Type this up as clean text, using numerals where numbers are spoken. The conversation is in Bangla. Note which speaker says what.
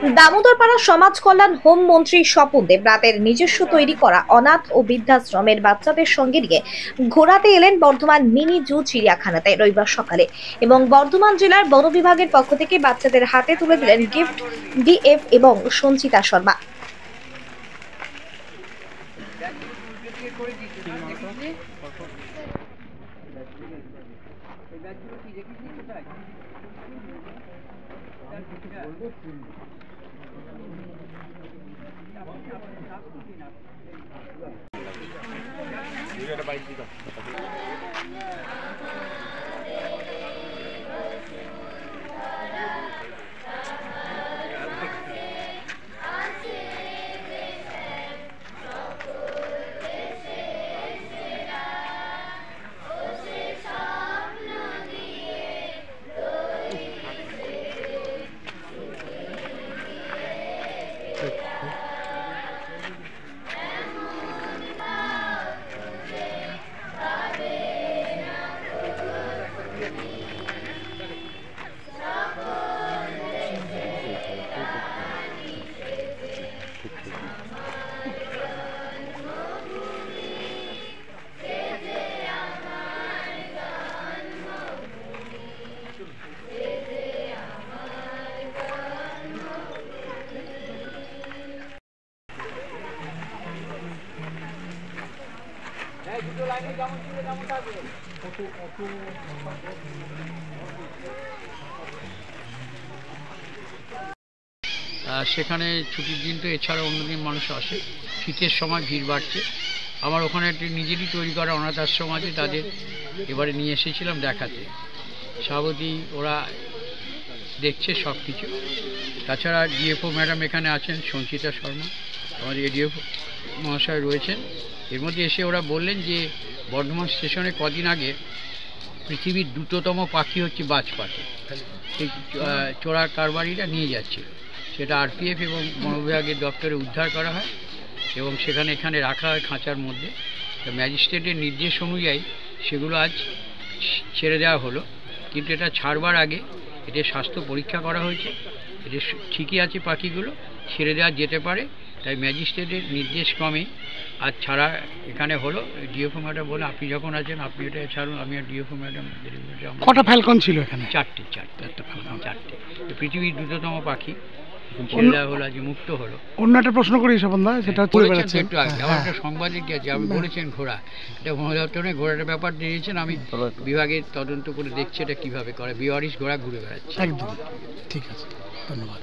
Speaker 1: দামোদরপাড়া সমাজ কল্যাণ হোম মন্ত্রী স্বপন দেব রাতের নিজস্ব তৈরি করা অনাথ ও বৃদ্ধাশ্রমের বাচ্চাদের সঙ্গে নিয়ে ঘোরাতে এলেন বর্ধমান মিনি জু চিড়িয়াখানাতে রবিবার সকালে এবং বর্ধমান জেলার বন বিভাগের পক্ষ থেকে বাচ্চাদের হাতে তুলে দিলেন গিফট ডিএফ এবং সঞ্চিতা শর্মা।
Speaker 2: সেখানে ছুটির দিন তো এছাড়া অন্যদিন মানুষ আসে, শীতের সময় ভিড় বাড়ছে। আমার ওখানে একটি নিজেরই তৈরি করা অনাথ আশ্রম আছে, তাদের এবারে নিয়ে এসেছিলাম দেখাতে। স্বাভাবিক ওরা দেখছে সব কিছু। তাছাড়া ডিএফও ম্যাডাম এখানে আছেন, সঞ্চিতা শর্মা আমাদের এডিএফ মহাশয় রয়েছেন। এর মধ্যে এসে ওরা বললেন যে বর্ধমান স্টেশনে কদিন আগে পৃথিবীর দ্রুততম পাখি হচ্ছে বাজ পাখি, সেই চোরা কারবারিরা নিয়ে যাচ্ছিল। সেটা আরপিএফ এবং বন বিভাগের দপ্তরে উদ্ধার করা হয় এবং এখানে রাখা হয় খাঁচার মধ্যে। ম্যাজিস্ট্রেটের নির্দেশ অনুযায়ী সেগুলো আজ ছেড়ে দেওয়া হলো, কিন্তু এটা ছাড়বার আগে এদের স্বাস্থ্য পরীক্ষা করা হয়েছে, এদের ঠিকই আছে, পাখিগুলো ছেড়ে দেওয়া যেতে পারে। তাই ম্যাজিস্ট্রেটের নির্দেশ ক্রমে আজ ছাড়া এখানে হলো। ডিএফও ম্যাডাম বলে আপনি যখন আছেন আপনি এটা ছাড়ুন। আমি আর ডিএফও ম্যাডাম
Speaker 3: কটা ফ্যালকন ছিল এখানে?
Speaker 2: চারটে। পৃথিবীর দ্রুততম পাখি ছেড়ে দেওয়া হলো, আজ মুক্ত হলো।
Speaker 3: অন্য একটা প্রশ্ন করি স্বপনদা, সেটা
Speaker 2: একটু আগে আমার একটা সাংবাদিক আছে, আমি বলেছেন ঘোড়া, এটা বন দপ্তরে ঘোড়াটার ব্যাপার দিয়েছেন। আমি বিভাগের তদন্ত করে দেখছি এটা কিভাবে করে। বিওয়ারিশ ঘোড়া ঘুরে বেড়াচ্ছে।
Speaker 3: একদম ঠিক আছে, ধন্যবাদ।